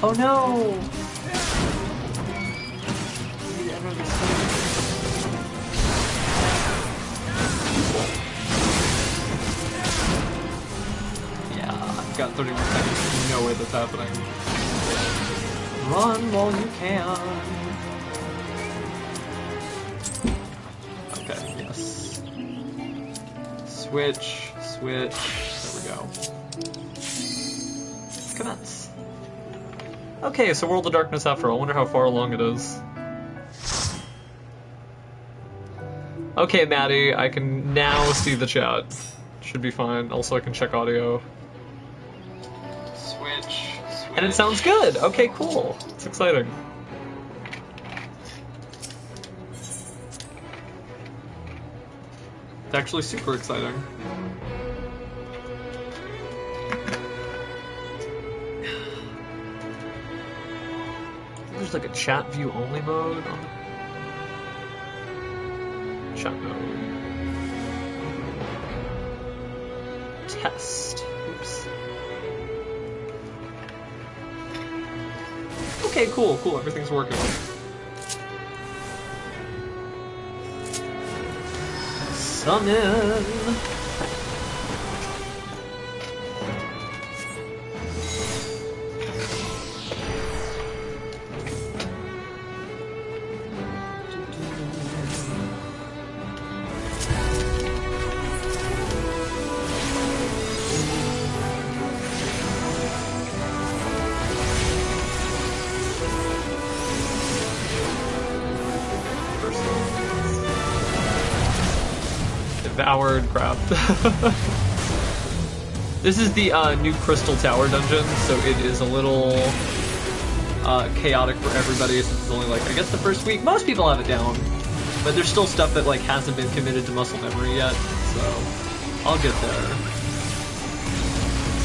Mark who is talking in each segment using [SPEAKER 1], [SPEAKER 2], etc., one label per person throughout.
[SPEAKER 1] Oh no! I need to enter this thing. Yeah, I've got 31 seconds. No way that's happening. Run while you can. Okay, yes. Switch, switch. There we go. Commence. Okay, so World of Darkness after all. I wonder how far along it is. Okay, Maddie, I can now see the chat. Should be fine. Also, I can check audio. Switch. And it sounds good. Okay, cool. It's exciting. It's actually super exciting. There's like a chat view only mode on the chat mode. Test. Oops. Okay, cool, cool. Everything's working. Summon. Devoured crap. This is the new Crystal Tower dungeon, so it is a little chaotic for everybody since it's only like, I guess the first week. Most people have it down, but there's still stuff that like hasn't been committed to muscle memory yet, so I'll get there.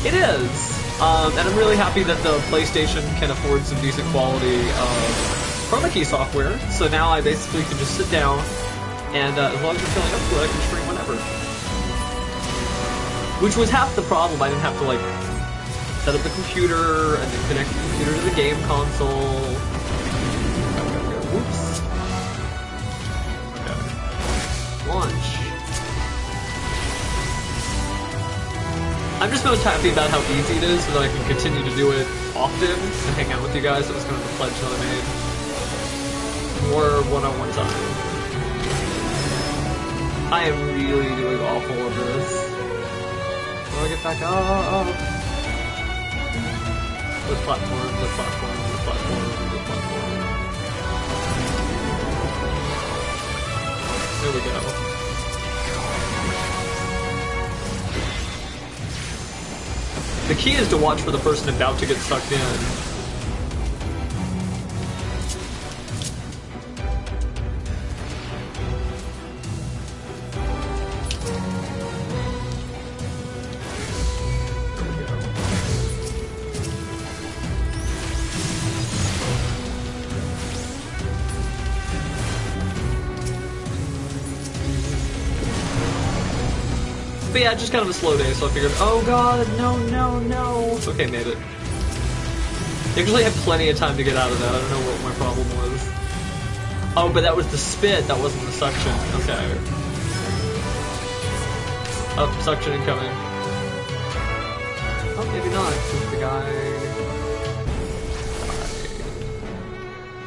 [SPEAKER 1] It is, and I'm really happy that the PlayStation can afford some decent quality chroma key software, so now I basically can just sit down and as long as I'm feeling up to it, I can stream whenever. Which was half the problem. I didn't have to like set up the computer and then connect the computer to the game console. Whoops. Okay. Launch. I'm just most happy about how easy it is so that I can continue to do it often and hang out with you guys. That was kind of the pledge that I made. More one-on-one time. I am really doing awful at this. How do I get back up? The platform, the platform, the platform, the platform. There we go. The key is to watch for the person about to get sucked in. But yeah, just kind of a slow day, so I figured, oh god, no, no, no. Okay, made it. I actually had plenty of time to get out of that. I don't know what my problem was. Oh, but that was the spit, that wasn't the suction. Okay. Oh, suction incoming. Oh, maybe not, since the guy...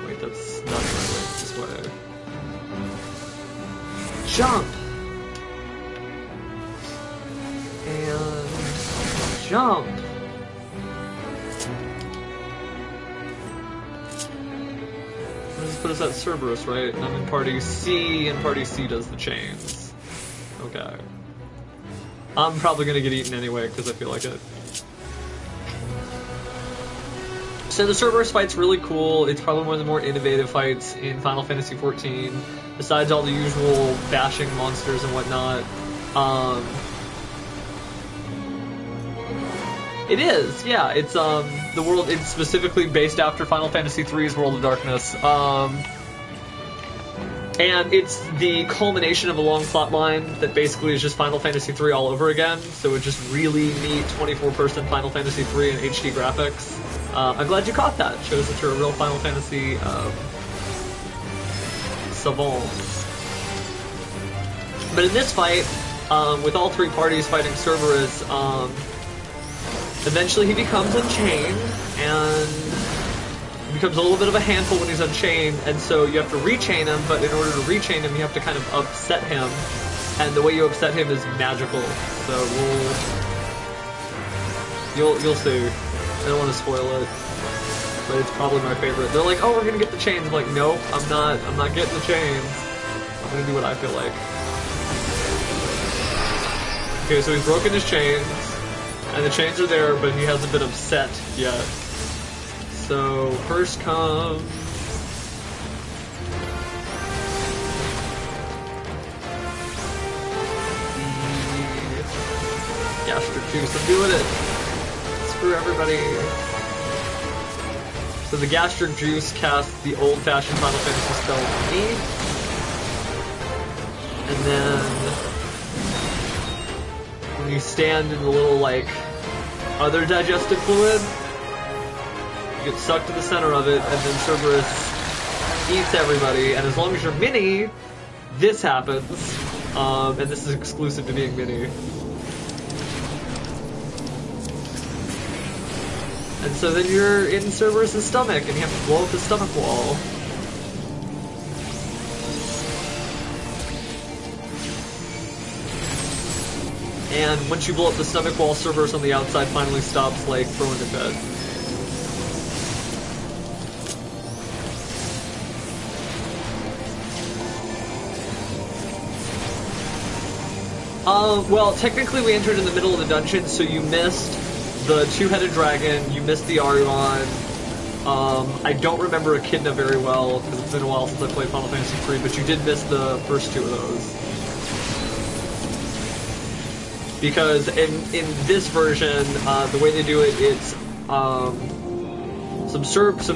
[SPEAKER 1] died. Wait, that's not the right way, it's this way. Jump! And jump. Let's put us at Cerberus, right? And I'm in party C, and party C does the chains. Okay. I'm probably gonna get eaten anyway because I feel like it. So the Cerberus fight's really cool. It's probably one of the more innovative fights in Final Fantasy XIV, besides all the usual bashing monsters and whatnot. It is, yeah. It's the world. It's specifically based after Final Fantasy III's World of Darkness. And it's the culmination of a long plot line that basically is just Final Fantasy III all over again. So it's just really neat 24-person Final Fantasy III in HD graphics. I'm glad you caught that. It shows that you're a real Final Fantasy savant. But in this fight, with all three parties fighting Cerberus, eventually he becomes unchained, and becomes a little bit of a handful when he's unchained, and so you have to rechain him, but in order to rechain him, you have to kind of upset him, and the way you upset him is magical. So you'll see. I don't want to spoil it, but it's probably my favorite. They're like, oh, we're gonna get the chains. I'm like, nope, I'm not getting the chains. I'm gonna do what I feel like. Okay, so he's broken his chains, and the chains are there, but he hasn't been upset yet. So, first comes... the gastric juice. I'm doing it! Screw everybody! So the gastric juice casts the old-fashioned Final Fantasy spell on me. And then... when you stand in the little, like, other digestive fluid, you get sucked to the center of it, and then Cerberus eats everybody, and as long as you're Mini, this happens. And this is exclusive to being Mini. And so then you're in Cerberus' stomach, and you have to blow up the stomach wall. And once you blow up the stomach wall, Cerberus on the outside finally stops, like, throwing a bed. Well, technically we entered in the middle of the dungeon, so you missed the two-headed dragon, you missed the Arion. I don't remember Echidna very well, because it's been a while since I played Final Fantasy III, but you did miss the first two of those. Because in this version, the way they do it, it's some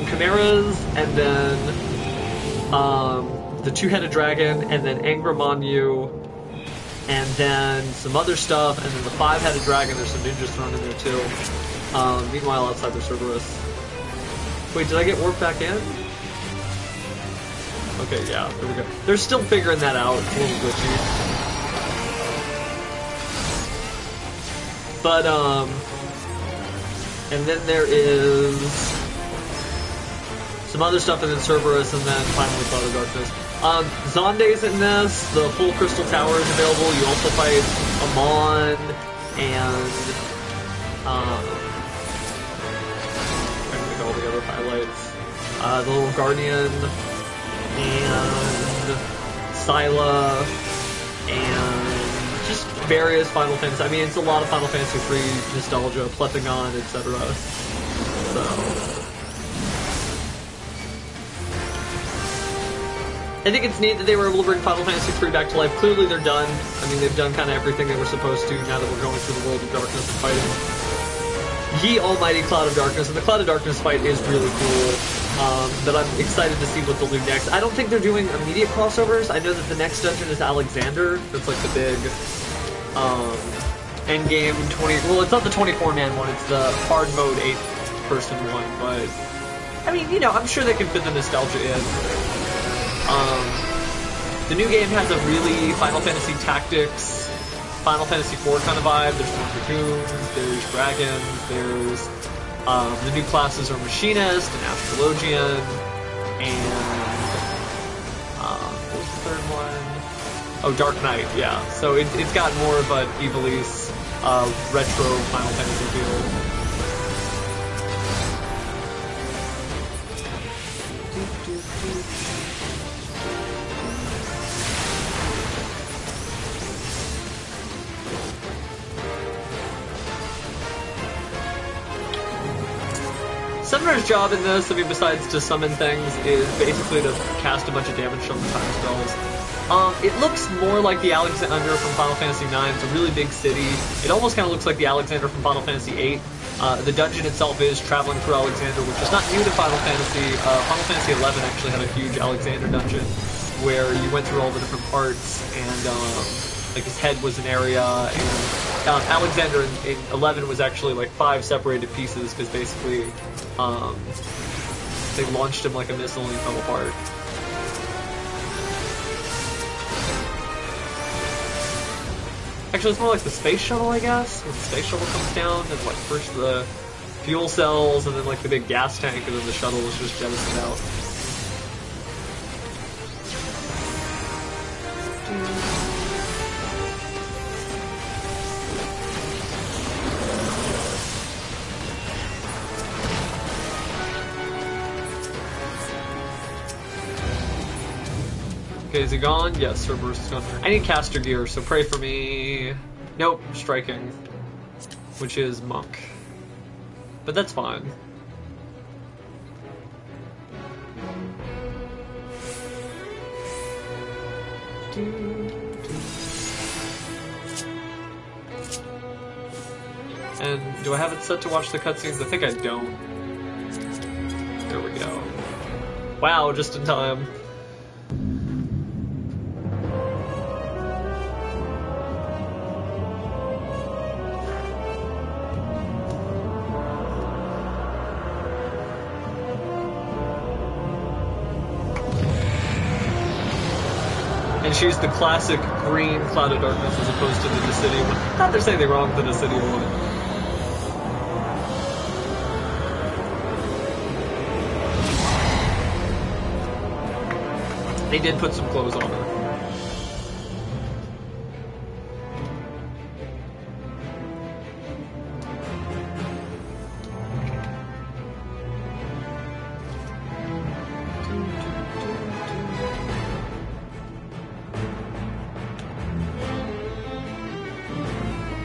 [SPEAKER 1] chimeras, and then the two-headed dragon, and then Angramonu, and then some other stuff, and then the five-headed dragon. There's some ninjas thrown in there too. Meanwhile, outside there's Cerberus. Wait, did I get warped back in? Okay, yeah, there we go. They're still figuring that out. It's a little glitchy. But, and then there is some other stuff, and then Cerberus, and then finally Cloud of Darkness. Zonde's in this, the full Crystal Tower is available. You also fight Amon, and, trying to make all the other highlights. The little Guardian, and Scylla, and just various Final Fantasy. I mean, it's a lot of Final Fantasy III nostalgia, Plethagon, etc. So... I think it's neat that they were able to bring Final Fantasy III back to life. Clearly they're done. I mean, they've done kind of everything they were supposed to now that we're going through the World of Darkness and fighting Ye Almighty Cloud of Darkness. And the Cloud of Darkness fight is really cool. But I'm excited to see what they'll do next. I don't think they're doing immediate crossovers. I know that the next dungeon is Alexander. That's like the big endgame 20... Well, it's not the 24-man one. It's the hard mode 8-person one. But, I mean, you know, I'm sure they can fit the nostalgia in. The new game has a really Final Fantasy Tactics, Final Fantasy IV kind of vibe. There's more dragoons, there's dragons, there's the new classes are Machinist and Astrologian, and what was the third one? Oh, Dark Knight, yeah. So it's got more of an Ivalice retro Final Fantasy feel. Summoner's job in this, I mean, besides to summon things, is basically to cast a bunch of damage from the time spells. It looks more like the Alexander from Final Fantasy IX. It's a really big city. It almost kind of looks like the Alexander from Final Fantasy VIII. The dungeon itself is traveling through Alexander, which is not new to Final Fantasy. Final Fantasy XI actually had a huge Alexander dungeon. where you went through all the different parts, and like his head was an area, and Alexander in 11 was actually like 5 separated pieces, because basically they launched him like a missile and he fell apart. Actually, it's more like the space shuttle, I guess. When the space shuttle comes down, and like first the fuel cells, and then like the big gas tank, and then the shuttle is just jettisoned out. Okay, is he gone? Yes, Cerberus is gone. I need caster gear, so pray for me. Nope, striking. Which is monk. But that's fine. And do I have it set to watch the cutscenes? I think I don't. There we go. Wow, just in time. And she's the classic green cloud of darkness as opposed to the Dissidia one. Not there's anything wrong with the Dissidia one. They did put some clothes on her.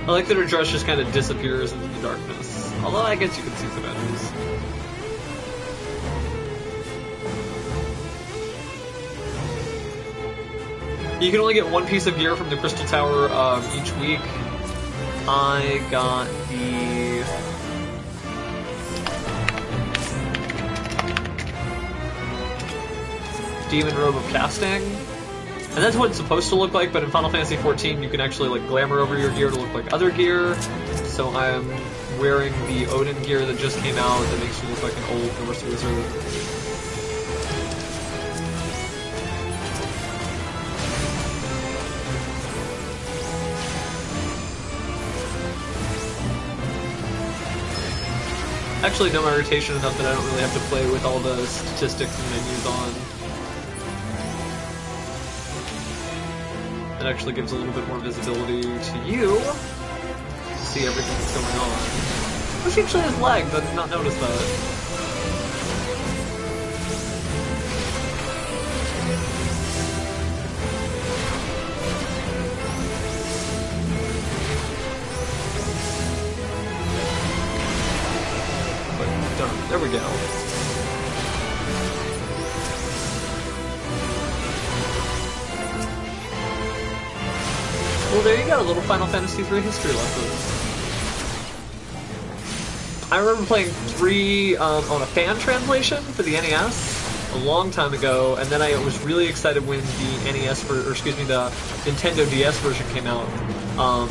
[SPEAKER 1] I like that her dress just kind of disappears into the darkness. Although I guess you can see some edges. You can only get one piece of gear from the Crystal Tower each week. I got the... Demon Robe of Casting. And that's what it's supposed to look like, but in Final Fantasy XIV you can actually like glamour over your gear to look like other gear. So I'm wearing the Odin gear that just came out that makes you look like an old Norse wizard. Actually, no, my rotation enough that I don't really have to play with all the statistics and menus on. It actually gives a little bit more visibility to you to see everything that's going on. Which actually has lag, but I did not notice that. But done. There we go. Well, there you go, a little Final Fantasy III history lesson. I remember playing 3 on a fan translation for the NES a long time ago, and then I was really excited when the the Nintendo DS version came out,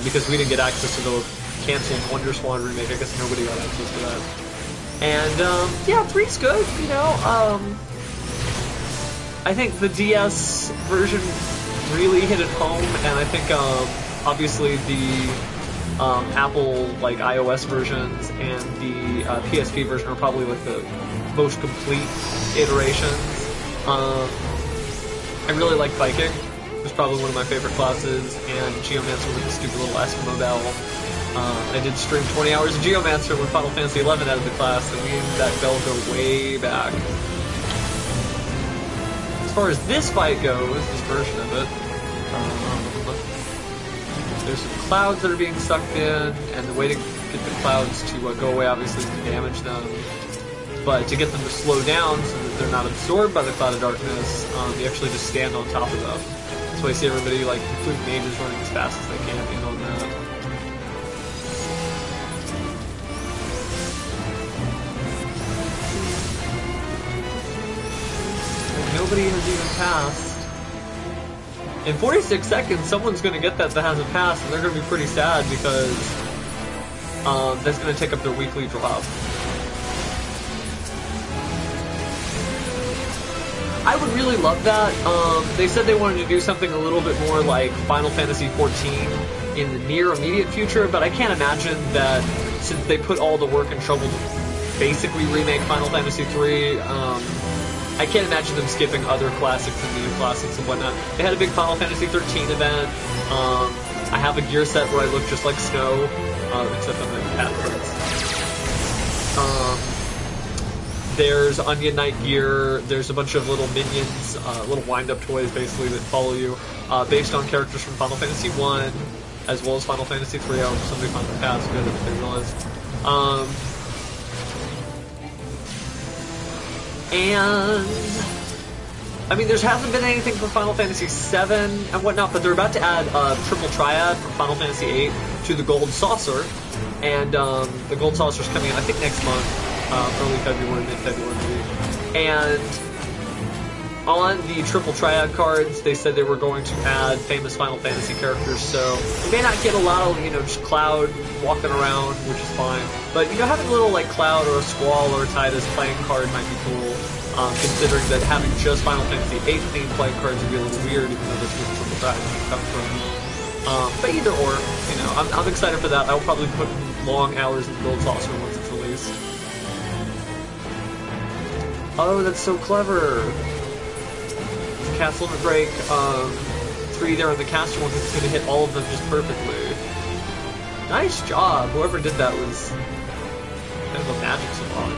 [SPEAKER 1] because we didn't get access to the canceled Wonder Swan remake. I guess nobody got access to that. And yeah, 3's good, you know. I think the DS version really hit it home, and I think obviously the Apple like iOS versions and the PSP version are probably like the most complete iterations. I really like Viking. It was probably one of my favorite classes, and Geomancer with the stupid little Eskimo bell. I did stream 20 hours of Geomancer when Final Fantasy XI out of the class, and we made that bell go way back. As far as this fight goes, this version of it, there's some clouds that are being sucked in, and the way to get the clouds to go away, obviously, is to damage them. But to get them to slow down so that they're not absorbed by the cloud of darkness, you actually just stand on top of them. That's why I see everybody, like, including mages, running as fast as they can in on that. And nobody has even passed In 46 seconds, someone's going to get that hasn't passed, and they're going to be pretty sad because that's going to take up their weekly drop. I would really love that. They said they wanted to do something a little bit more like Final Fantasy XIV in the near immediate future, but I can't imagine that since they put all the work and trouble to basically remake Final Fantasy III, I can't imagine them skipping other classics and new classics and whatnot. They had a big Final Fantasy XIII event. I have a gear set where I look just like Snow, except I'm in Pathfinder. There's Onion Knight gear. There's a bunch of little minions, little wind-up toys, basically, that follow you, based on characters from Final Fantasy I, as well as Final Fantasy III. Somebody found the past, good that they realized. And I mean, there hasn't been anything for Final Fantasy VII and whatnot, but they're about to add a triple triad from Final Fantasy VIII to the Gold Saucer, and the Gold Saucer's coming in, I think, next month, early February, mid-February maybe. And on the triple triad cards, they said they were going to add famous Final Fantasy characters, so we may not get a lot of, just Cloud walking around, which is fine. But, having a little, like, Cloud or a Squall or a Tidus playing card might be cool, considering that having just Final Fantasy VIII themed playing cards would be a little weird, even though that's where the triple triad comes from. But either or, I'm excited for that. I'll probably put long hours in the Gold Saucer once it's released. Oh, that's so clever! Cast Limit Break 3 there on the caster ones, it's going to hit all of them just perfectly. Nice job! Whoever did that was kind of a magic savant.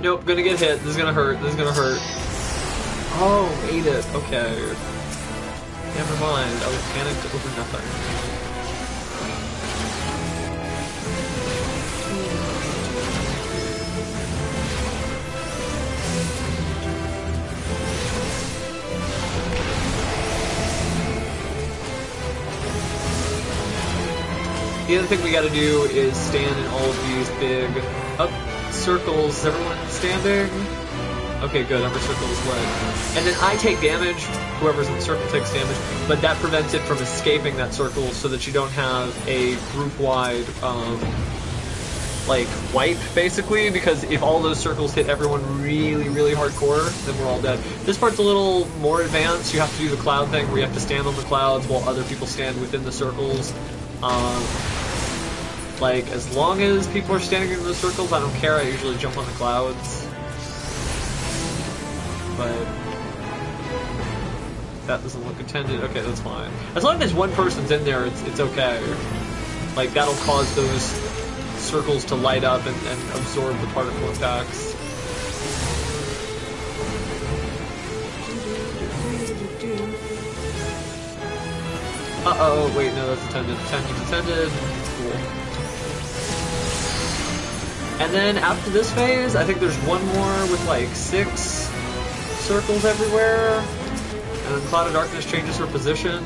[SPEAKER 1] Nope, gonna get hit. This is gonna hurt. This is gonna hurt. Oh, ate it. Okay. Never mind. I was panicked over nothing. The other thing we gotta do is stand in all of these big circles. Is everyone standing? Okay, good. Every circle is lit. And then I take damage. Whoever's in the circle takes damage. But that prevents it from escaping that circle so that you don't have a group-wide, wipe, basically. Because if all those circles hit everyone really, really hardcore, then we're all dead. This part's a little more advanced. You have to do the cloud thing where you have to stand on the clouds while other people stand within the circles. As long as people are standing in the circles, I don't care. I usually jump on the clouds. But that doesn't look intended. Okay, that's fine. As long as one person's in there, it's okay. That'll cause those circles to light up and absorb the particle impacts. Uh-oh, wait, no, that's attended. Attended. Cool. And then after this phase, I think there's one more with 6 circles everywhere. And then Cloud of Darkness changes her position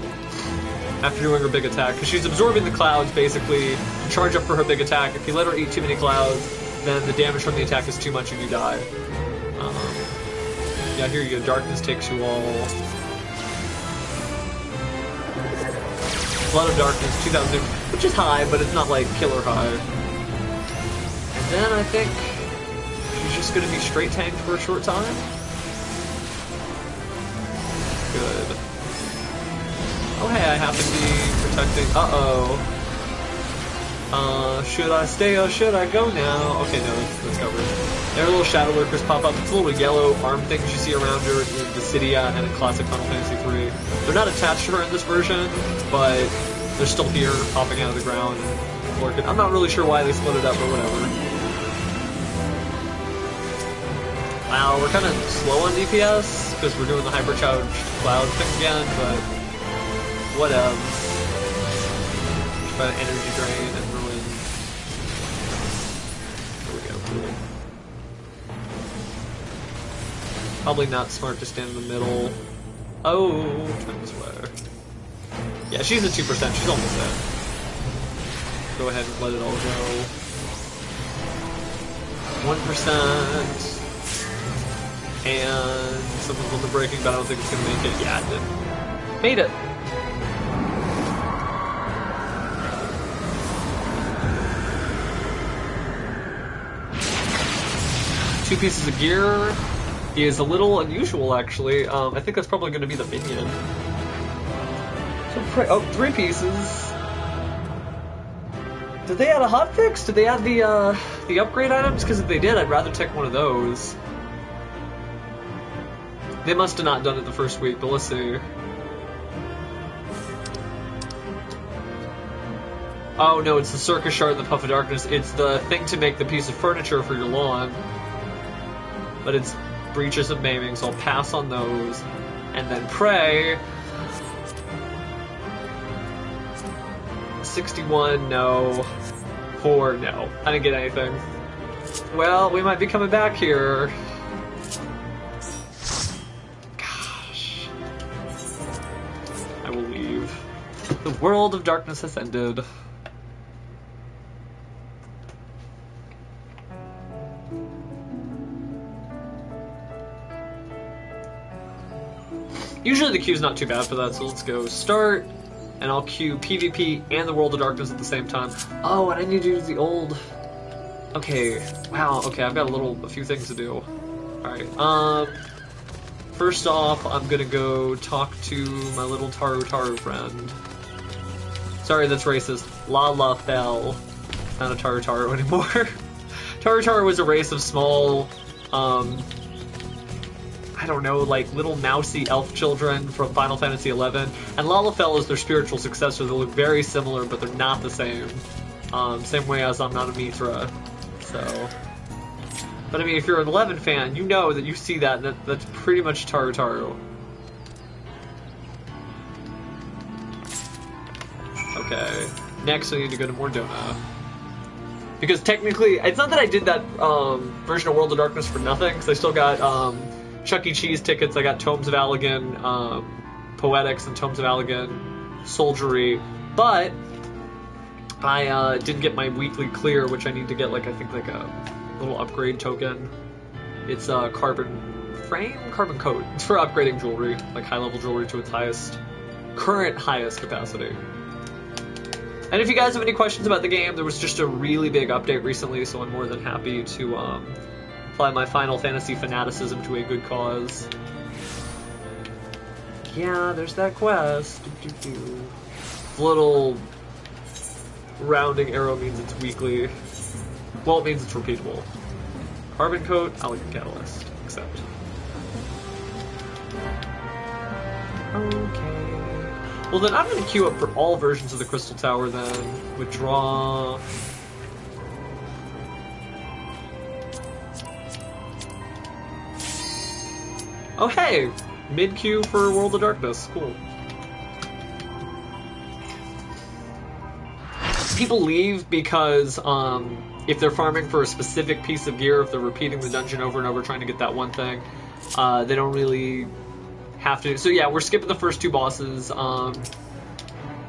[SPEAKER 1] after doing her big attack. Because she's absorbing the clouds, basically, to charge up for her big attack. If you let her eat too many clouds, then the damage from the attack is too much and you die. Yeah, here you go. Darkness takes you all. Blood of Darkness, 2000, which is high, but it's not killer high. And then I think she's just going to be straight tanked for a short time. Good. Oh hey, I happen to be protecting. Should I stay or should I go now? Okay, no, that's covered. There are little shadow lurkers pop up. It's little yellow arm things you see around her in Dissidia and in classic Final Fantasy III. They're not attached to her in this version, but they're still here, popping out of the ground and lurking. I'm not really sure why they split it up, but whatever. Wow, we're kind of slow on DPS, because we're doing the hypercharged cloud thing again, but whatever. Just about energy drain and ruin. There we go. Probably not smart to stand in the middle. Oh, turn this way. Yeah, she's at 2%. She's almost dead. Go ahead and let it all go. 1%. And someone's on the braking, but I don't think it's going to make it. Yeah, it did. Made it. Two pieces of gear is a little unusual, actually. I think that's probably going to be the minion. So, 3 pieces. Did they add a hotfix? Did they add the upgrade items? Because if they did, I'd rather take one of those. They must have not done it the first week, but let's see. Oh no, it's the circus shard and the puff of darkness. It's the thing to make the piece of furniture for your lawn. But it's breaches and maiming, so I'll pass on those. And then pray. 61, no. 4, no. I didn't get anything. Well, we might be coming back here. Gosh. I will leave. The world of darkness has ended. Usually the queue's not too bad for that, so let's go start, and I'll queue PvP and the World of Darkness at the same time. Oh, and I need to do the old... Okay, wow, okay, I've got a few things to do. Alright, first off, I'm gonna go talk to my little Taru friend. Sorry, that's racist. Lala fell. Not a Taru anymore. Taru was a race of small, I don't know, like little mousy elf children from Final Fantasy XI, and Lalafell is their spiritual successor. They look very similar, but they're not the same. Same way as I'm not a Mithra. So, but I mean, if you're an 11 fan, you know that you see that's pretty much Taru. Okay, next I need to go to Mordona. Because technically, it's not that I did that version of World of Darkness for nothing, because I still got Chuck E. Cheese tickets, I got Tomes of Allegan, Poetics and Tomes of Allegan, Soldiery, but I didn't get my weekly clear, which I need to get, I think a little upgrade token. It's a carbon coat. It's for upgrading jewelry, like high-level jewelry to its current highest capacity. And if you guys have any questions about the game, there was just a really big update recently, so I'm more than happy to apply my Final Fantasy fanaticism to a good cause. Yeah, there's that quest. The little rounding arrow means it's weekly. Well, it means it's repeatable. Carbon coat, I like a catalyst. Accept. Okay. Well then, I'm going to queue up for all versions of the Crystal Tower then. Withdraw. Oh hey! Mid-queue for World of Darkness. Cool. People leave because if they're farming for a specific piece of gear, if they're repeating the dungeon over and over trying to get that one thing, they don't really have to. So yeah, we're skipping the first 2 bosses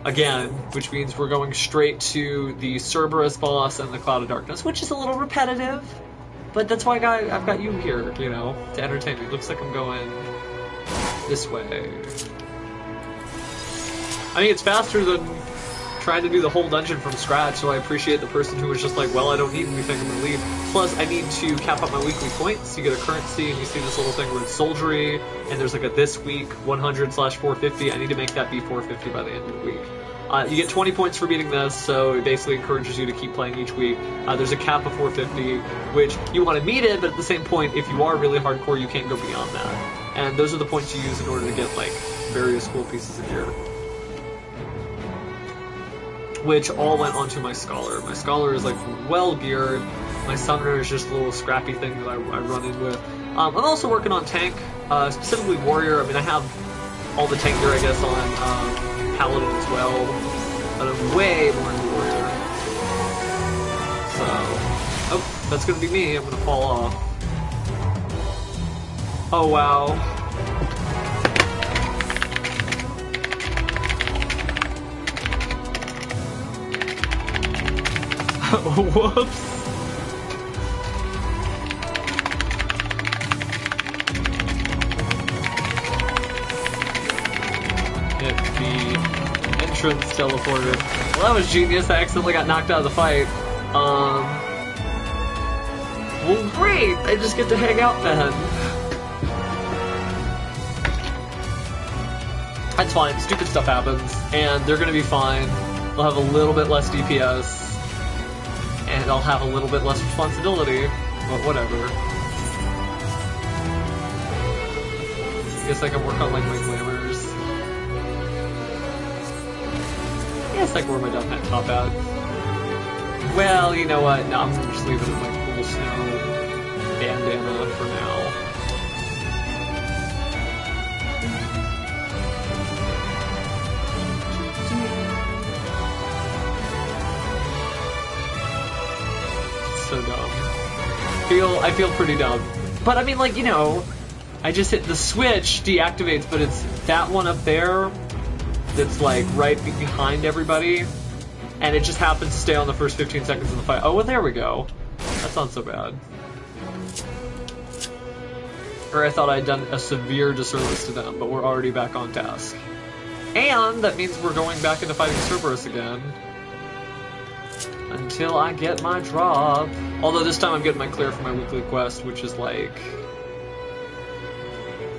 [SPEAKER 1] again, which means we're going straight to the Cerberus boss and the Cloud of Darkness, which is a little repetitive. But that's why I've got you here, you know, to entertain me. Looks like I'm going this way. I mean, it's faster than trying to do the whole dungeon from scratch, so I appreciate the person who was just like, well, I don't need anything, I'm gonna leave. Plus, I need to cap up my weekly points. You get a currency, and you see this little thing where it's Soldiery, and there's like a this week 100/450. I need to make that be 450 by the end of the week. You get 20 points for beating this, so it basically encourages you to keep playing each week. There's a cap of 450, which you want to meet it, but at the same point, if you are really hardcore, you can't go beyond that. And those are the points you use in order to get, like, various cool pieces of gear. Which all went onto my Scholar. My Scholar is, like, well-geared. My Summoner is just a little scrappy thing that I run in with. I'm also working on Tank, specifically Warrior. I mean, I have all the tank gear, I guess, on Paladin as well, but I'm way more into Warrior. So, oh, that's gonna be me. I'm gonna fall off. Oh wow. Whoops. Entrance teleporter. Well, that was genius. I accidentally got knocked out of the fight. Well, great! I just get to hang out then. That's fine. Stupid stuff happens, and they're gonna be fine. They'll have a little bit less DPS, and I'll have a little bit less responsibility, but whatever. Guess I can work on, like, my glamours. Guess I can wear my Death Knight top hat. Well, you know what? No, I'm gonna just leave it in my cool snow bandana for now. So dumb. I feel pretty dumb. But I mean, like, you know, I just hit the switch, deactivates, but it's that one up there that's like right behind everybody, and it just happens to stay on the first 15 seconds of the fight. Oh, well, there we go. That's not so bad. Or I thought I'd done a severe disservice to them, but we're already back on task. And that means we're going back into fighting Cerberus again. Until I get my drop. Although this time I'm getting my clear for my weekly quest, which is like...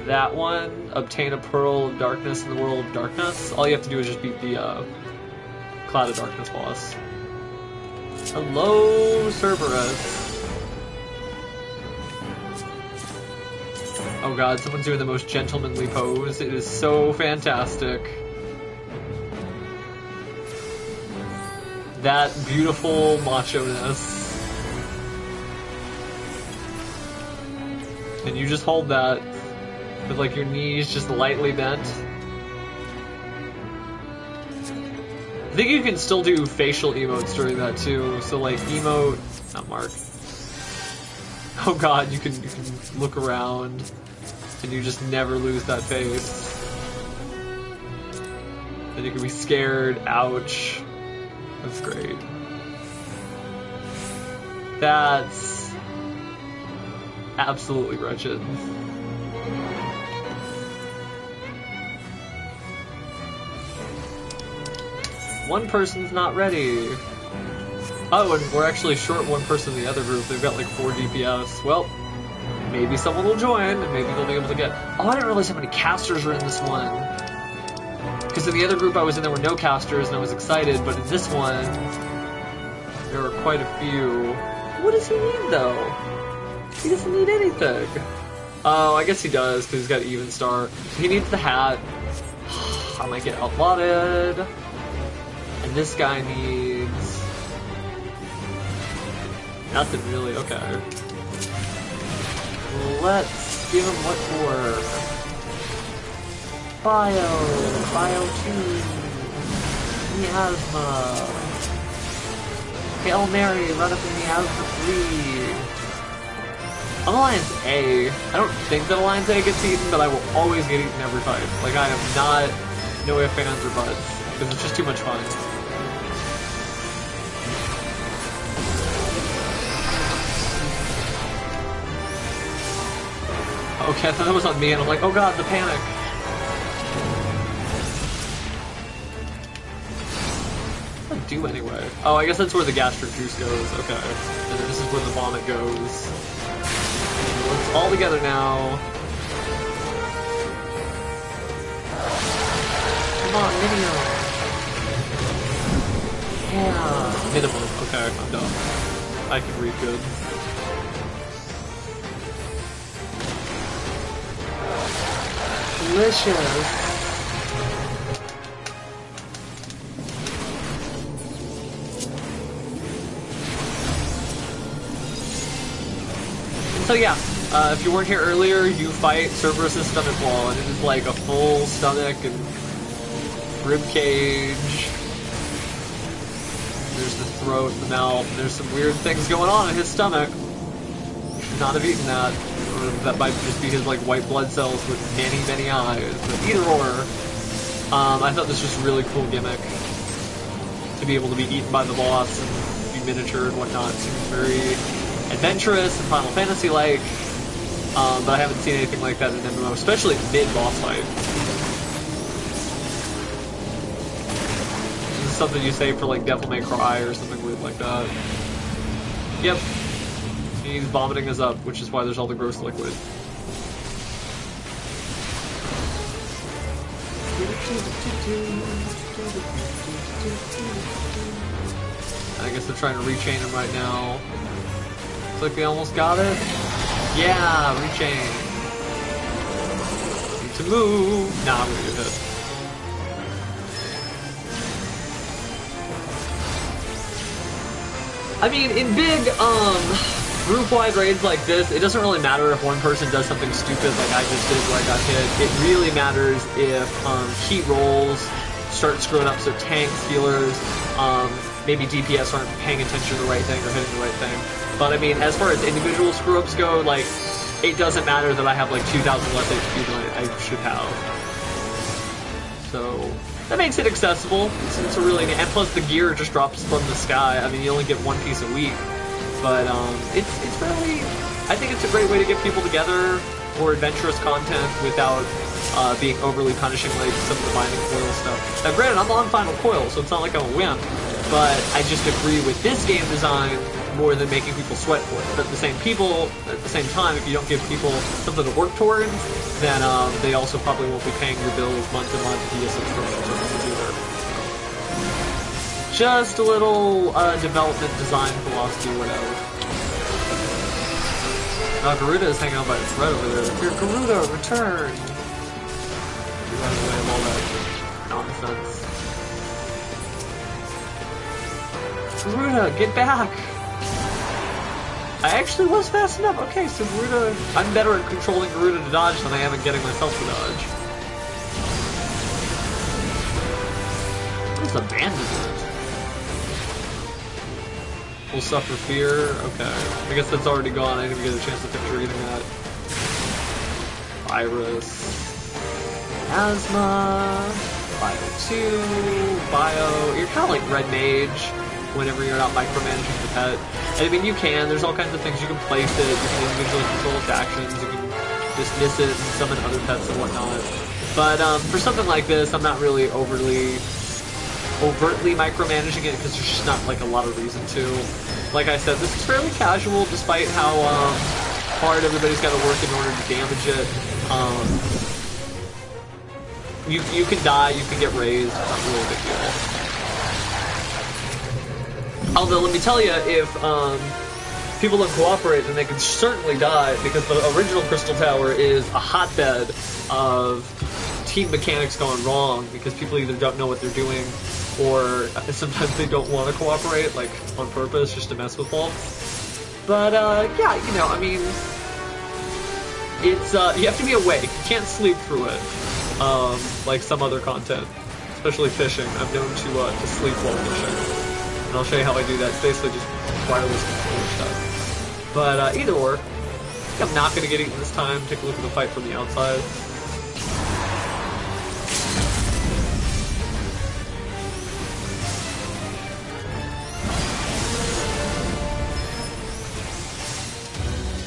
[SPEAKER 1] that one, obtain a Pearl of Darkness in the World of Darkness. All you have to do is just beat the Cloud of Darkness boss. Hello, Cerberus. Oh god, someone's doing the most gentlemanly pose. It is so fantastic. That beautiful macho-ness. And you just hold that with like your knees just lightly bent. I think you can still do facial emotes during that too. So like emote, not Mark. Oh god, you can look around and you just never lose that face. And you can be scared, ouch. That's great. That's absolutely wretched. One person's not ready. Oh, and we're actually short one person in the other group. They've got like 4 DPS. Well, maybe someone will join, and maybe they'll be able to get... Oh, I didn't realize how many casters are in this one. Because in the other group I was in, there were no casters, and I was excited, but in this one, there were quite a few. What does he need, though? He doesn't need anything. Oh, I guess he does, because he's got even star. He needs the hat. I might get outlotted. And this guy needs... nothing really, okay. Let's give him what for. Bio 2, Miasma, Hail Mary, run up in Miasma 3. On Alliance A, I don't think that Alliance A gets eaten, but I will always get eaten every fight. Like, I am not no ifs, ands, or buts, because it's just too much fun. Okay, I thought that was on me, and I'm like, oh god, the panic. What do I do anyway? Oh, I guess that's where the gastric juice goes, okay. And then this is where the vomit goes. It's all together now. Come on, minimum. Yeah. Minimum, okay, I'm done. I can read good. Delicious. So yeah, if you weren't here earlier, you fight Cerberus' stomach wall, and it is like a full stomach and rib cage. There's the throat and the mouth. There's some weird things going on in his stomach. Should not have eaten that. Or that might just be his like white blood cells with many, many eyes. But either or, I thought this was a really cool gimmick to be able to be eaten by the boss and be miniature and whatnot. Seems very adventurous and Final Fantasy-like, but I haven't seen anything like that in MMO, especially mid-boss fight. something you save for like Devil May Cry or something weird like that. Yep. He's vomiting us up, which is why there's all the gross liquid. I guess they're trying to rechain him right now. Looks like they almost got it. Yeah, rechain. Need to move. Nah, I'm gonna get hit. I mean, in big, group-wide raids like this, it doesn't really matter if one person does something stupid like I just did where I got hit. It really matters if, key rolls start screwing up, so tanks, healers, maybe DPS aren't paying attention to the right thing or hitting the right thing. But I mean, as far as individual screw-ups go, like, it doesn't matter that I have like 2,000 less HP than I should have. So that makes it accessible. It's a really, and plus the gear just drops from the sky. I mean, you only get one piece a week, but it's really, I think it's a great way to get people together for adventurous content without being overly punishing like some of the binding Coil stuff. Now, granted, I'm on Final Coil, so it's not like I'm a wimp, but I just agree with this game design more than making people sweat for it. But at the same time, if you don't give people something to work towards, then they also probably won't be paying your bills month to month via subscription services either. Just a little development design philosophy, whatever. Now Garuda is hanging on by a thread over there. Your Garuda, return! You're running away of all that nonsense. Garuda, get back! I actually was fast enough. Okay, so Garuda, I'm better at controlling Garuda to dodge than I am at getting myself to dodge. What is abandonment? Will suffer fear. Okay, I guess that's already gone. I didn't even get a chance to picture reading that. Virus, asthma, bio 2, bio. You're kind of like red mage whenever you're not micromanaging the pet. And I mean, you can. There's all kinds of things. You can place it. You can individually control its actions. You can dismiss it and summon other pets and whatnot. But for something like this, I'm not really overtly micromanaging it because there's just not like a lot of reason to. Like I said, this is fairly casual despite how hard everybody's got to work in order to damage it. You can die, you can get raised, it's not really a big deal. Although, let me tell you, if people don't cooperate, then they can certainly die, because the original Crystal Tower is a hotbed of team mechanics going wrong, because people either don't know what they're doing, or sometimes they don't want to cooperate, like, on purpose, just to mess with folks. But, yeah, you know, I mean, it's, you have to be awake. You can't sleep through it, like some other content, especially fishing. I'm known to sleep while fishing. And I'll show you how I do that. It's basically just wireless control stuff. But either or, I think I'm not going to get eaten this time. Take a look at the fight from the outside.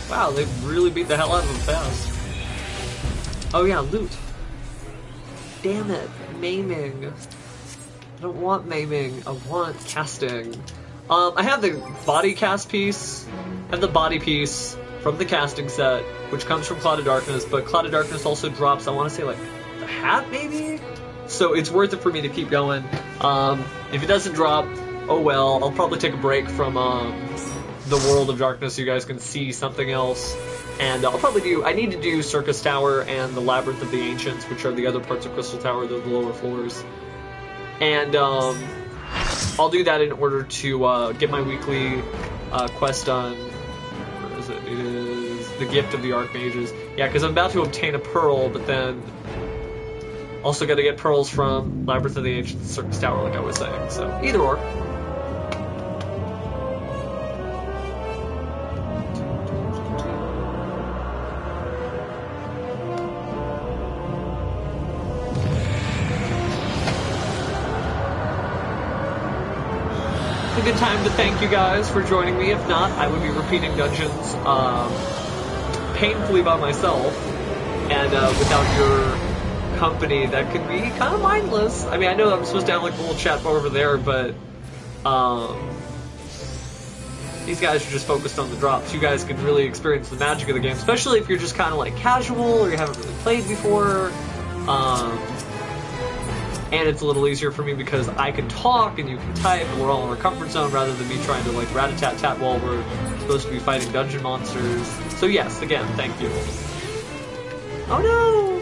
[SPEAKER 1] Wow, they really beat the hell out of him fast. Oh yeah, loot. Damn it, maiming. I don't want maiming, I want casting. I have the body cast piece, I have the body piece from the casting set, which comes from Cloud of Darkness, but Cloud of Darkness also drops, I want to say, like, the hat, maybe? So it's worth it for me to keep going. If it doesn't drop, oh well, I'll probably take a break from the World of Darkness so you guys can see something else. And I'll probably do, I need to do Circus Tower and the Labyrinth of the Ancients, which are the other parts of Crystal Tower, the lower floors. And I'll do that in order to get my weekly quest done. Where is it? It is the Gift of the Archmages. Yeah, because I'm about to obtain a pearl, but then also got to get pearls from Labyrinth of the Ancients, Circus Tower, like I was saying. So either or. A good time to thank you guys for joining me. If not, I would be repeating dungeons painfully by myself and without your company that can be kind of mindless. I mean, I know I'm supposed to have like a little chat bar over there, but these guys are just focused on the drops. You guys can really experience the magic of the game, especially if you're just kind of like casual or you haven't really played before. And it's a little easier for me because I can talk and you can type and we're all in our comfort zone rather than me trying to like rat-a-tat-tat while we're supposed to be fighting dungeon monsters. So yes, again, thank you. Oh no!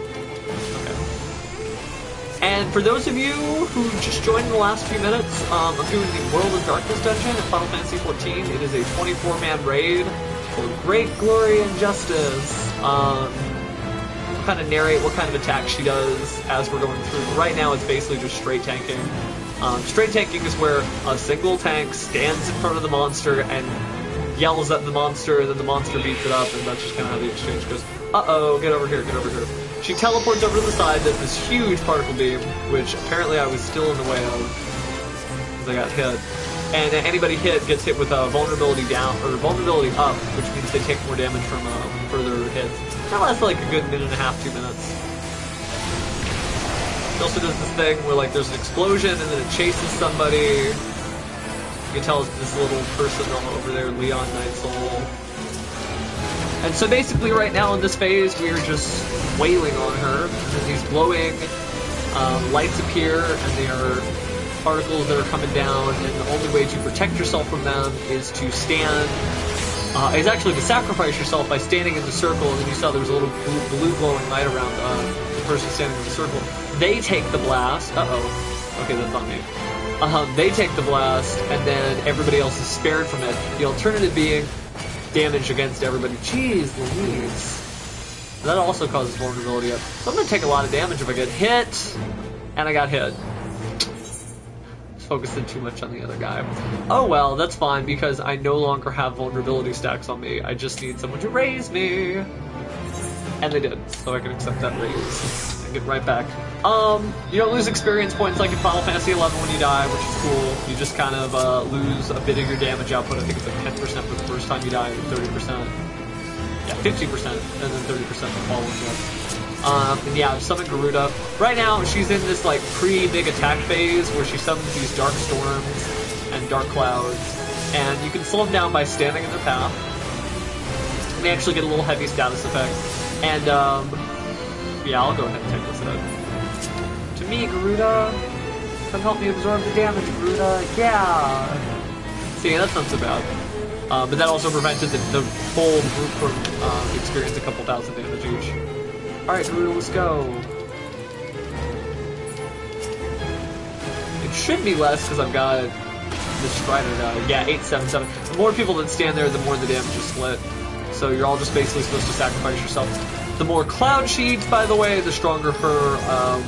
[SPEAKER 1] Okay. And for those of you who just joined in the last few minutes, I'm doing the World of Darkness dungeon in Final Fantasy XIV. It is a 24-man raid for great glory and justice. Kind of narrate what kind of attack she does as we're going through. But right now it's basically just straight tanking. Straight tanking is where a single tank stands in front of the monster and yells at the monster, and then the monster beats it up, and that's just kind of how the exchange goes. Uh-oh, get over here, get over here. She teleports over to the side, does this huge particle beam, which apparently I was still in the way of, because I got hit. And anybody hit gets hit with a vulnerability down, or vulnerability up, which means they take more damage from further hits. That lasts like a good minute and a half, 2 minutes. It also does this thing where like there's an explosion and then it chases somebody. You can tell it's this little person over there, Leon Nightsoul. And so basically right now in this phase, we are just wailing on her. And then these glowing lights appear, and they are particles that are coming down, and the only way to protect yourself from them is to stand, is actually to sacrifice yourself by standing in the circle, and then you saw there was a little blue glowing light around the person standing in the circle. They take the blast. Uh-oh. Okay, that's not me. They take the blast, and then everybody else is spared from it. The alternative being damage against everybody. Jeez Louise. That also causes vulnerability up. So I'm going to take a lot of damage if I get hit, and I got hit. Focusing too much on the other guy. Oh well, that's fine because I no longer have vulnerability stacks on me. I just need someone to raise me. And they did, so I can accept that raise and get right back. You don't lose experience points like in Final Fantasy XI when you die, which is cool. You just kind of lose a bit of your damage output. I think it's like 10% for the first time you die, and 30%. Yeah, 50%, and then 30% the following death. And yeah, I've summoned Garuda. Right now, she's in this like pre-big attack phase where she summons these dark storms and dark clouds, and you can slow them down by standing in their path. And they actually get a little heavy status effect. And yeah, I'll go ahead and take this hit. To me, Garuda, come help me absorb the damage, Garuda. Yeah. See, that's not so bad. But that also prevented the whole group from experiencing a couple thousand damage each. Alright, Garuda, let's go. It should be less because I've got the Strider guy. Yeah, 877. The more people that stand there, the more the damage is split. So you're all just basically supposed to sacrifice yourself. The more Cloud Sheets, by the way, the stronger her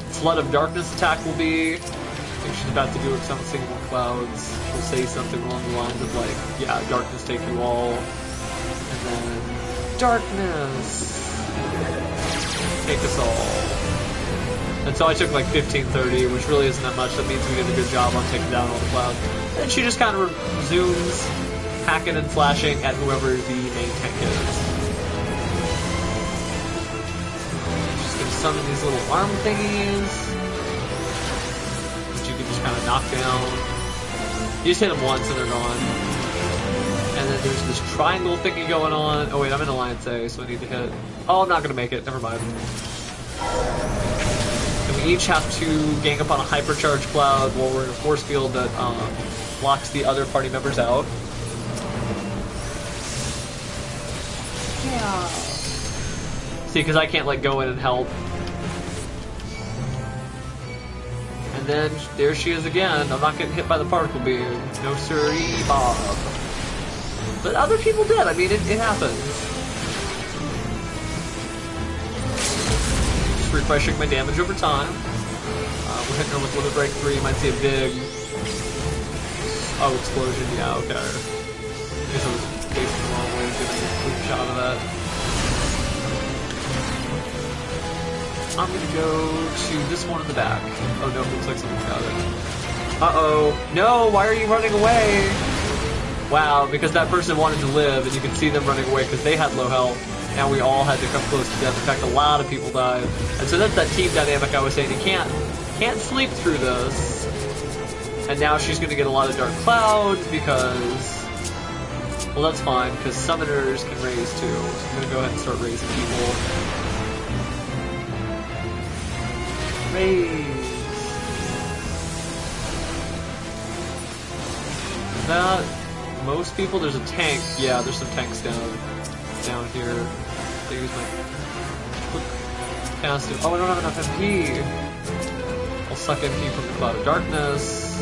[SPEAKER 1] Flood of Darkness attack will be. I think she's about to do it because I don't see any more clouds. She'll say something along the lines of like, yeah, darkness take you all. And then, darkness. Take us all. And so I took like 1530, which really isn't that much. That means we did a good job on taking down all the clouds. And she just kind of zooms, hacking and slashing at whoever the main tank is. Just gonna summon these little arm thingies, which you can just kind of knock down. You just hit them once and they're gone. And then there's this triangle thingy going on. Oh wait, I'm in Alliance A, so I need to hit. Oh, I'm not gonna make it. Never mind. And we each have to gang up on a hypercharge cloud while we're in a force field that blocks the other party members out. Yeah. See, because I can't like go in and help. And then there she is again. I'm not getting hit by the particle beam. No siree, Bob. But other people did. I mean, it happens. Just refreshing my damage over time. We're hitting her with Limit Break 3. You might see a big... Oh, explosion. Yeah, okay. I guess I was facing the wrong way, getting a quick shot of that. I'm gonna go to this one in the back. Oh no, it looks like someone got it. Uh-oh. No, why are you running away? Wow, because that person wanted to live, and you can see them running away because they had low health, now we all had to come close to death. In fact, a lot of people died. And so that's that team dynamic I was saying. You can't sleep through this. And now she's going to get a lot of dark clouds because, well, that's fine, because summoners can raise too. So I'm going to go ahead and start raising people. Raise. That, most people, there's a tank. Yeah, there's some tanks down here. I use my quick casting. Oh, I don't have enough MP. I'll suck MP from the Cloud of Darkness.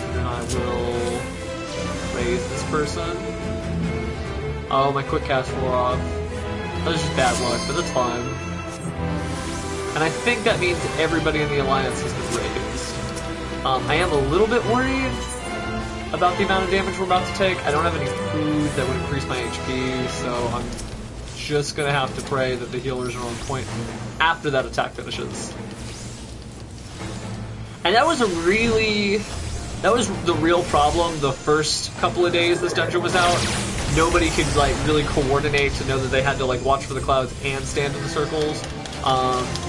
[SPEAKER 1] And then I will raise this person. Oh, my quick cast wore off. That was just bad luck, but that's fine. And I think that means everybody in the Alliance has been raised. I am a little bit worried about the amount of damage we're about to take. I don't have any food that would increase my HP, so I'm just gonna have to pray that the healers are on point after that attack finishes. And that was the real problem the first couple of days this dungeon was out. Nobody could like really coordinate to know that they had to like watch for the clouds and stand in the circles.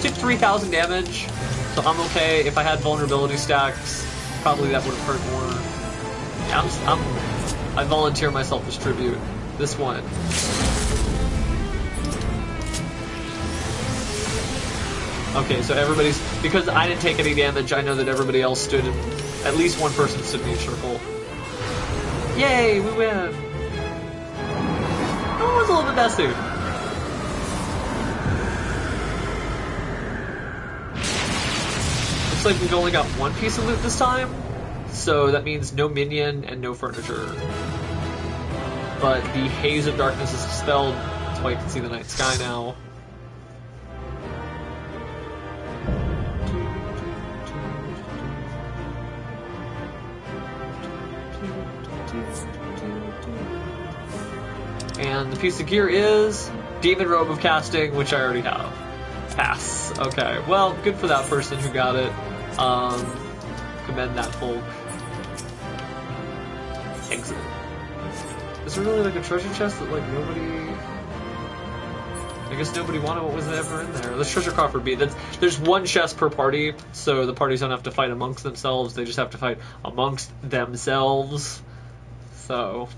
[SPEAKER 1] Took 3,000 damage. So I'm okay. If I had vulnerability stacks, probably that would have hurt more. Yeah, I volunteer myself as tribute. This one. Okay, so everybody's, because I didn't take any damage, I know that everybody else stood, at least one person stood in each circle. Yay, we win! Oh, it was a little bit messy. Like we've only got one piece of loot this time, so that means no minion and no furniture. But the haze of darkness is dispelled, that's why you can see the night sky now. And the piece of gear is Demon Robe of Casting, which I already have. Pass. Okay, well, good for that person who got it. Commend that folk. Exit. Is there really like a treasure chest that like nobody... I guess nobody wanted what was ever in there. Let's treasure coffer B. There's one chest per party, so the parties don't have to fight amongst themselves, they just have to fight amongst themselves. So,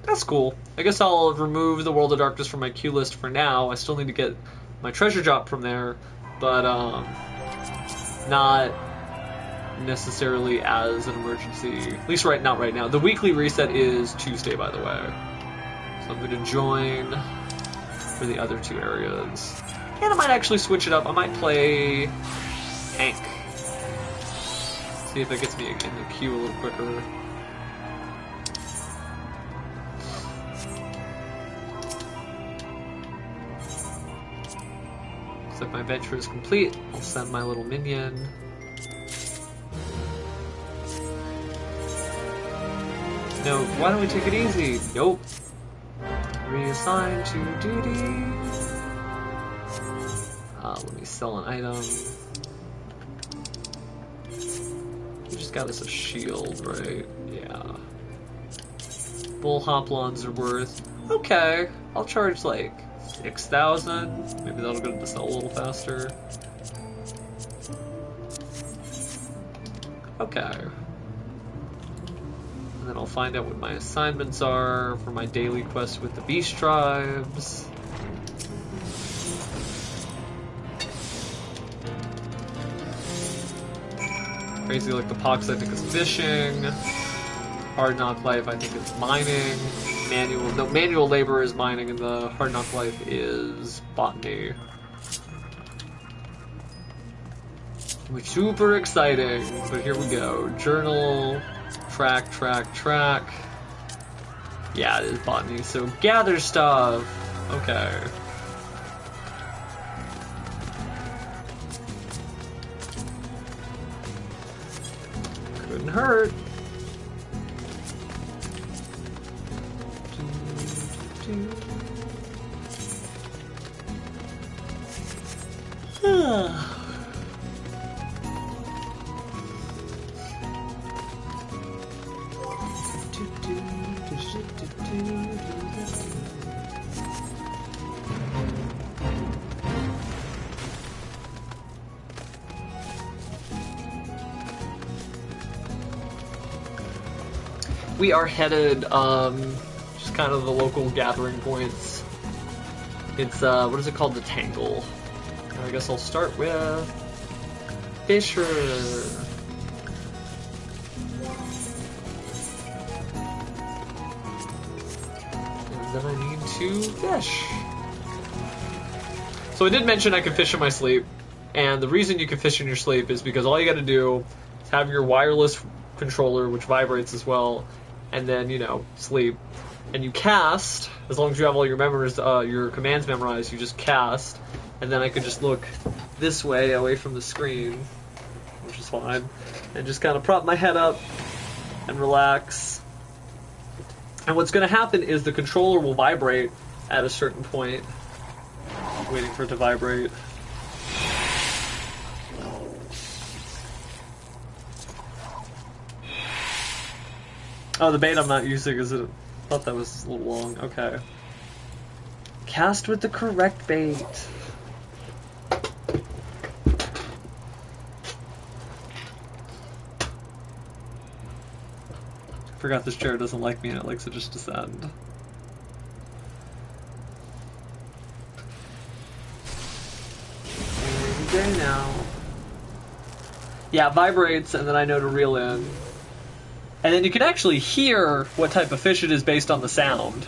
[SPEAKER 1] that's cool. I guess I'll remove the World of Darkness from my queue list for now. I still need to get my treasure drop from there, but not necessarily as an emergency. At least not right now. The weekly reset is Tuesday, by the way. So I'm going to join for the other two areas. And I might actually switch it up. I might play Hank. See if it gets me in the queue a little quicker. So if my venture is complete, I'll send my little minion. No, why don't we take it easy? Nope. Reassign to duty. Let me sell an item. We just got us a shield, right? Yeah. Bull hoplons are worth... Okay, I'll charge like 6,000. Maybe that'll get it to sell a little faster. Okay. And then I'll find out what my assignments are for my daily quest with the Beast Tribes. Crazy like the Pox I think is fishing. Hard Knock Life I think is mining. Manual labor is mining, and the Hard Knock Life is botany. Which is super exciting, but here we go. Journal, track. Yeah, it is botany, so gather stuff. Okay. Couldn't hurt. we are headed, just kind of the local gathering points. It's, what is it called? The Tangle. And I guess I'll start with Fisher. And then I need to fish. So I did mention I could fish in my sleep, and the reason you can fish in your sleep is because all you gotta do is have your wireless controller, which vibrates as well, and then, you know, sleep. And you cast, as long as you have all your commands memorized, you just cast, and then I could just look this way, away from the screen, which is fine, and just kind of prop my head up and relax. And what's gonna happen is the controller will vibrate at a certain point. Waiting for it to vibrate. Oh, the bait I'm not using is it? I thought that was a little long. Okay. Cast with the correct bait. I forgot this chair doesn't like me and it likes to just descend. Day now. Yeah, it vibrates, and then I know to reel in. And then you can actually hear what type of fish it is based on the sound.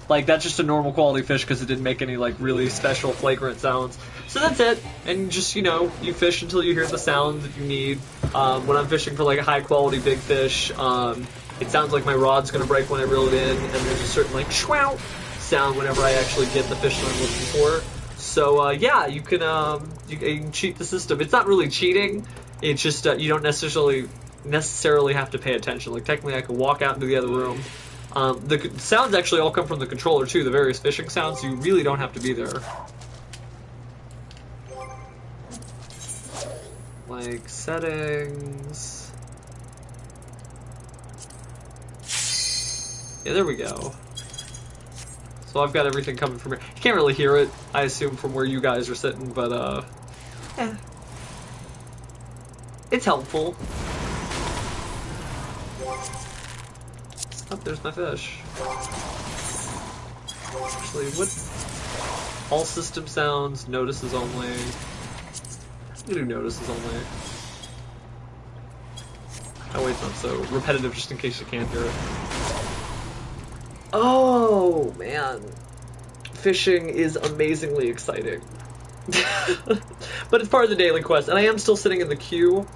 [SPEAKER 1] Like, that's just a normal quality fish because it didn't make any, like, really special flagrant sounds. So that's it. And just, you know, you fish until you hear the sound that you need. When I'm fishing for, like, a high-quality big fish, it sounds like my rod's going to break when I reel it in, and there's a certain, like, shwow sound whenever I actually get the fish that I'm looking for. So, yeah, you can cheat the system. It's not really cheating. It's just you don't necessarily have to pay attention. Like, technically, I could walk out into the other room. The sounds actually all come from the controller, too, the various fishing sounds, so you really don't have to be there. Like, settings. Yeah, there we go. So I've got everything coming from here. You can't really hear it, I assume, from where you guys are sitting, but, it's helpful. Oh, there's my fish. Actually, what? All system sounds, notices only. I'm gonna do notices only. Oh wait, it's not so repetitive just in case you can't hear it. Oh, man. Fishing is amazingly exciting. But it's part of the daily quest, and I am still sitting in the queue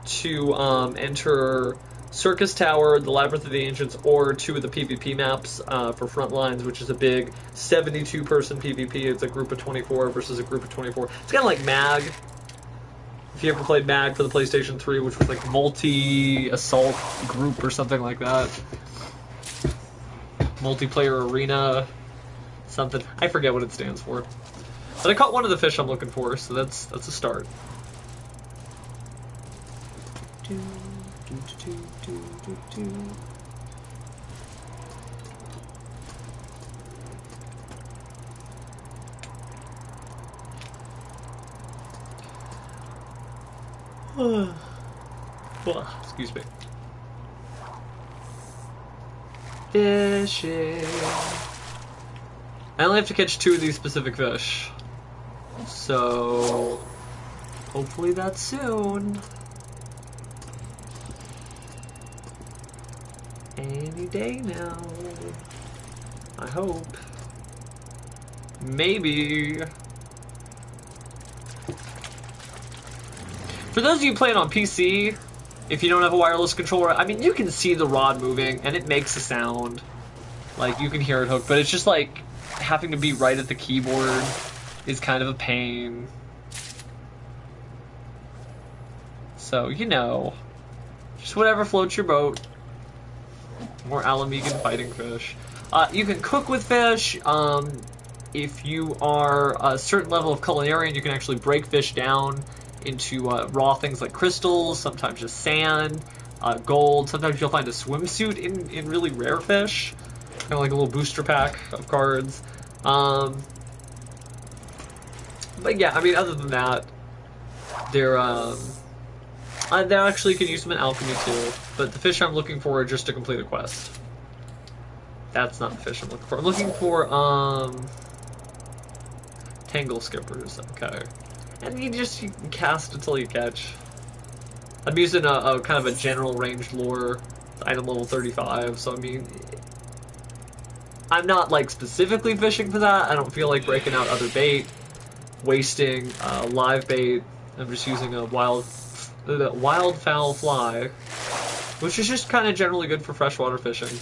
[SPEAKER 1] to enter Circus Tower, the Labyrinth of the Ancients, or 2 of the PvP maps for Frontlines, which is a big 72-person PvP. It's a group of 24 versus a group of 24. It's kind of like MAG. If you ever played MAG for the PlayStation 3, which was like multi-assault group or something like that. Multiplayer arena, something. I forget what it stands for. But I caught one of the fish I'm looking for, so that's a start. Excuse me. Fishing. I only have to catch 2 of these specific fish. So, hopefully that's soon. Any day now. I hope. Maybe. For those of you playing on PC, if you don't have a wireless controller, I mean, you can see the rod moving, and it makes a sound. Like, you can hear it hook, but it's just like having to be right at the keyboard is kind of a pain. So, you know, just whatever floats your boat. More Alamegan fighting fish. You can cook with fish. If you are a certain level of culinarian, you can actually break fish down into raw things like crystals, sometimes just sand, gold. Sometimes you'll find a swimsuit in really rare fish. Kind of like a little booster pack of cards. But yeah, I mean, other than that, they're They actually can use them in alchemy too, but the fish I'm looking for are just to complete a quest. That's not the fish I'm looking for. I'm looking for, Tangle Skippers, okay. And you can cast until you catch. I'm using a kind of a general ranged lure, item level 35, so I mean, I'm not like specifically fishing for that. I don't feel like breaking out other bait, wasting live bait. I'm just using a wildfowl fly, which is just kind of generally good for freshwater fishing.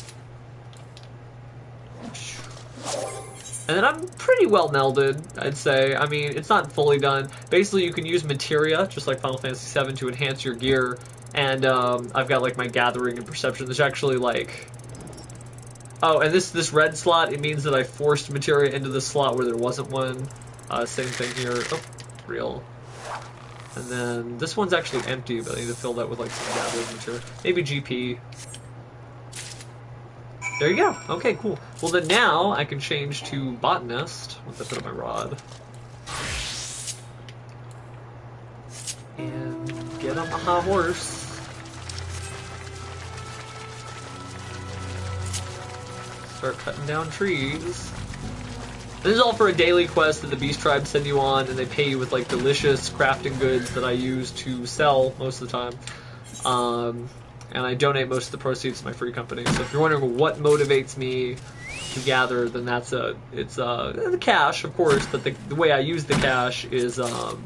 [SPEAKER 1] And then I'm pretty well melded, I'd say. I mean, it's not fully done. Basically, you can use materia, just like Final Fantasy VII, to enhance your gear. And I've got like my gathering and perception. There's actually like... Oh, and this red slot, it means that I forced materia into the slot where there wasn't one. Same thing here. Oh, real. And then this one's actually empty, but I need to fill that with like some gathering material. Maybe GP. There you go. Okay, cool. Well, then now I can change to botanist once I put up my rod. And get on the hot horse. Start cutting down trees. This is all for a daily quest that the Beast Tribe send you on, and they pay you with like delicious crafting goods that I use to sell most of the time. And I donate most of the proceeds to my free company. So if you're wondering what motivates me to gather, then it's the cash, of course, but the way I use the cash is to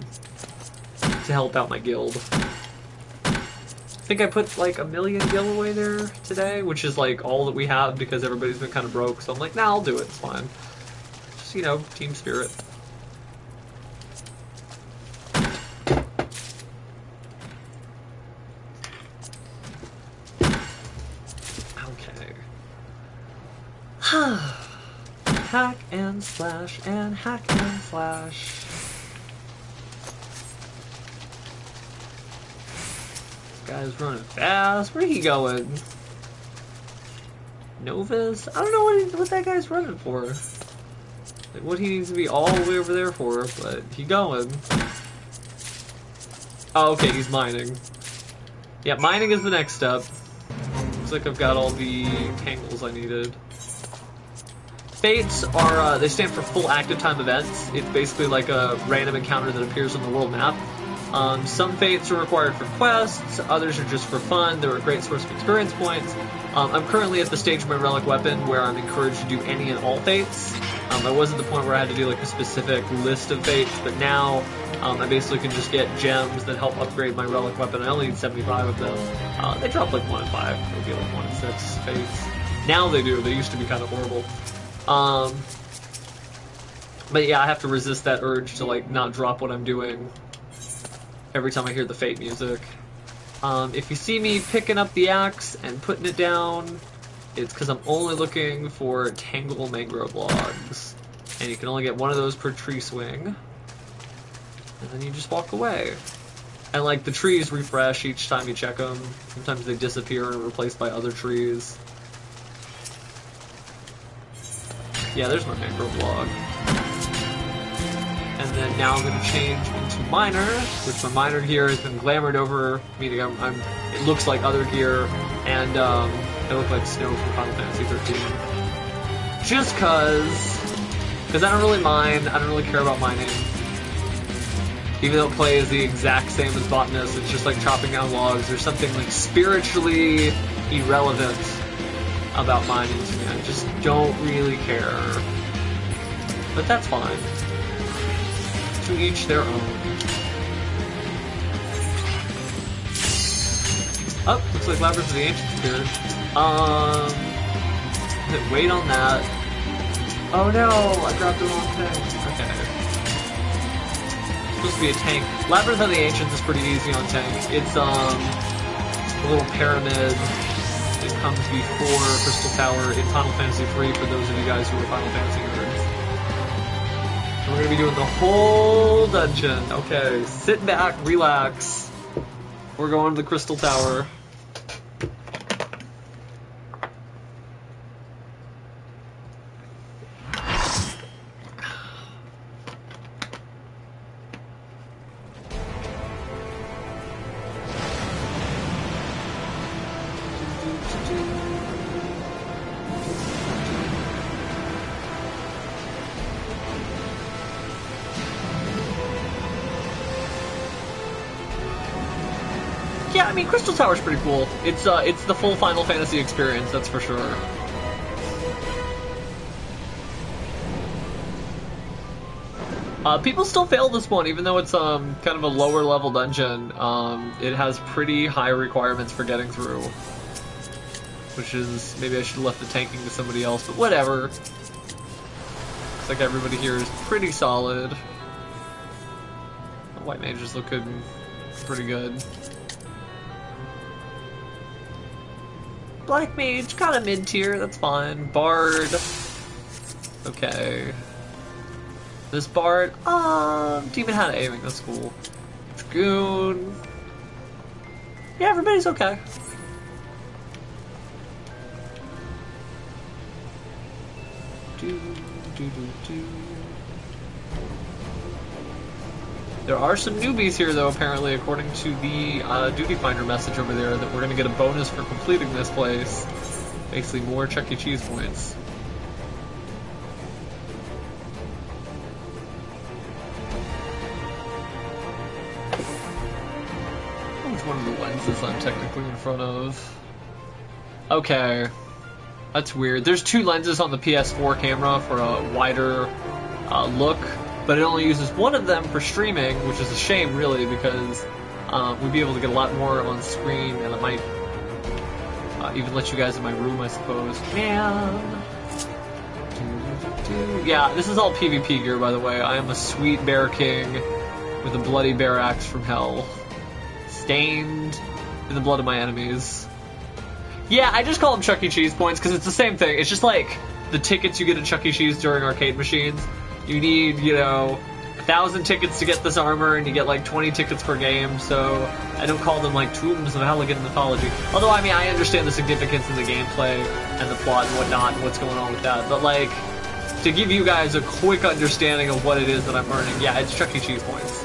[SPEAKER 1] help out my guild. I think I put like 1 million gil away there today, which is like all that we have because everybody's been kind of broke. So I'm like, nah, I'll do it, it's fine. Just, you know, team spirit. Hack and slash and hack and slash. This guy's running fast. Where he going? Novus? I don't know what that guy's running for. Like what he needs to be all the way over there for, but he going. Oh, okay, he's mining. Yeah, mining is the next step. Looks like I've got all the tangles I needed. Fates are, they stand for full active time events. It's basically like a random encounter that appears on the world map. Some fates are required for quests, others are just for fun. They're a great source of experience points. I'm currently at the stage of my relic weapon where I'm encouraged to do any and all fates. I was at the point where I had to do like a specific list of fates, but now I basically can just get gems that help upgrade my relic weapon. I only need 75 of them. They drop like 1 in 5. They'll be like 1 in 6 fates. Now they do. They used to be kind of horrible. But yeah, I have to resist that urge to like not drop what I'm doing every time I hear the Fate music. If you see me picking up the axe and putting it down, it's because I'm only looking for tangle mangrove logs. And you can only get 1 of those per tree swing. And then you just walk away. And like the trees refresh each time you check them. Sometimes they disappear and are replaced by other trees. Yeah, there's my mangrove log. And then now I'm going to change into miner, which my miner gear has been glamored over, meaning it looks like other gear, and I look like snow from Final Fantasy 13. Just because I don't really mind, I don't really care about mining. Even though it plays the exact same as botanist, it's just like chopping down logs. There's something like spiritually irrelevant about mining to me. I just don't really care. But that's fine. To each their own. Oh, looks like Labyrinth of the Ancients appeared. Wait on that. Oh no, I dropped the wrong thing. Okay. It's supposed to be a tank. Labyrinth of the Ancients is pretty easy on tank. It's a little pyramid. It comes before Crystal Tower in Final Fantasy III for those of you guys who are Final Fantasy nerds. And we're going to be doing the whole dungeon. Okay, sit back, relax. We're going to the Crystal Tower. Yeah, I mean, Crystal Tower's pretty cool. It's the full Final Fantasy experience, that's for sure. People still fail this one, even though it's kind of a lower level dungeon. It has pretty high requirements for getting through. Which is, maybe I should have left the tanking to somebody else, but whatever. Looks like everybody here is pretty solid. The white mages look good, pretty good. Black mage, kind of mid-tier, that's fine. Bard, okay. This bard, demon hat aiming, that's cool. Dragoon, yeah, everybody's okay. There are some newbies here, though, apparently, according to the Duty Finder message over there, that we're going to get a bonus for completing this place. Basically, more Chuck E. Cheese points. Which one of the lenses I'm technically in front of? Okay. That's weird. There's two lenses on the PS4 camera for a wider look, but it only uses one of them for streaming, which is a shame, really, because we'd be able to get a lot more on screen, and it might even let you guys in my room, I suppose. Man. Yeah, this is all PvP gear, by the way. I am a sweet bear king with a bloody bear axe from hell, stained in the blood of my enemies. Yeah, I just call them Chuck E. Cheese points because it's the same thing. It's just like the tickets you get at Chuck E. Cheese during arcade machines. You need, 1,000 tickets to get this armor, and you get like 20 tickets per game, so I don't call them like Tombs of Elegant Mythology. Although, I mean, I understand the significance in the gameplay and the plot and whatnot and what's going on with that, but like, to give you guys a quick understanding of what it is that I'm earning, yeah, it's Chuck E. Cheese points.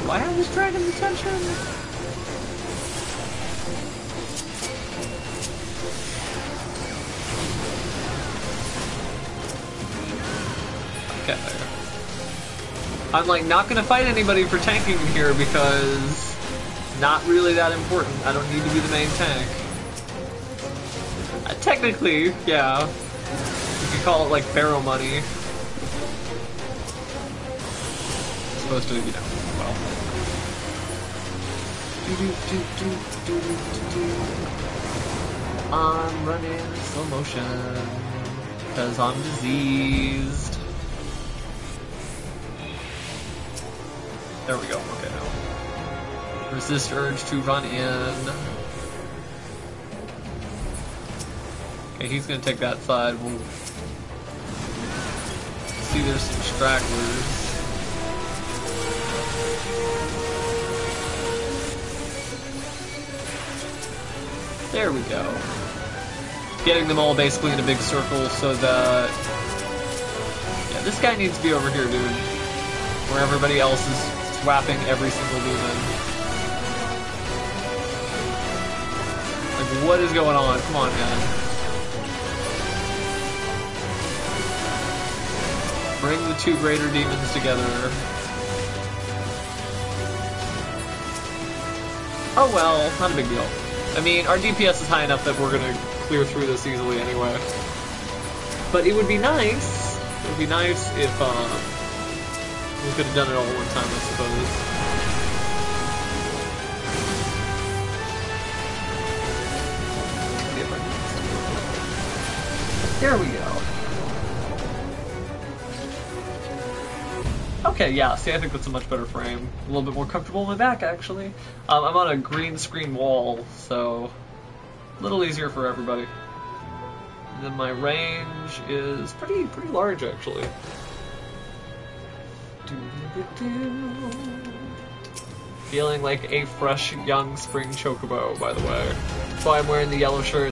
[SPEAKER 1] Do I have this dragon's attention? Okay. I'm like not gonna fight anybody for tanking here because not really that important. I don't need to be the main tank. Technically, yeah. You could call it like Pharaoh money. Supposed to, well. I'm running in slow motion because I'm diseased. There we go. Okay, now resist urge to run in. Okay, he's gonna take that side. We'll see. There's some stragglers. There we go. Getting them all basically in a big circle so that... Yeah, this guy needs to be over here, dude. Where everybody else is swapping every single demon. Like, what is going on? Come on, man. Bring the two greater demons together. Oh well, not a big deal. I mean, our DPS is high enough that we're gonna clear through this easily anyway. But it would be nice. It would be nice if we could have done it all at one time, I suppose. There we go. Okay, yeah, see, I think that's a much better frame. A little bit more comfortable in my back, actually. I'm on a green screen wall, so a little easier for everybody. And then my range is pretty large, actually. Feeling like a fresh, young spring Chocobo, by the way. That's why I'm wearing the yellow shirt.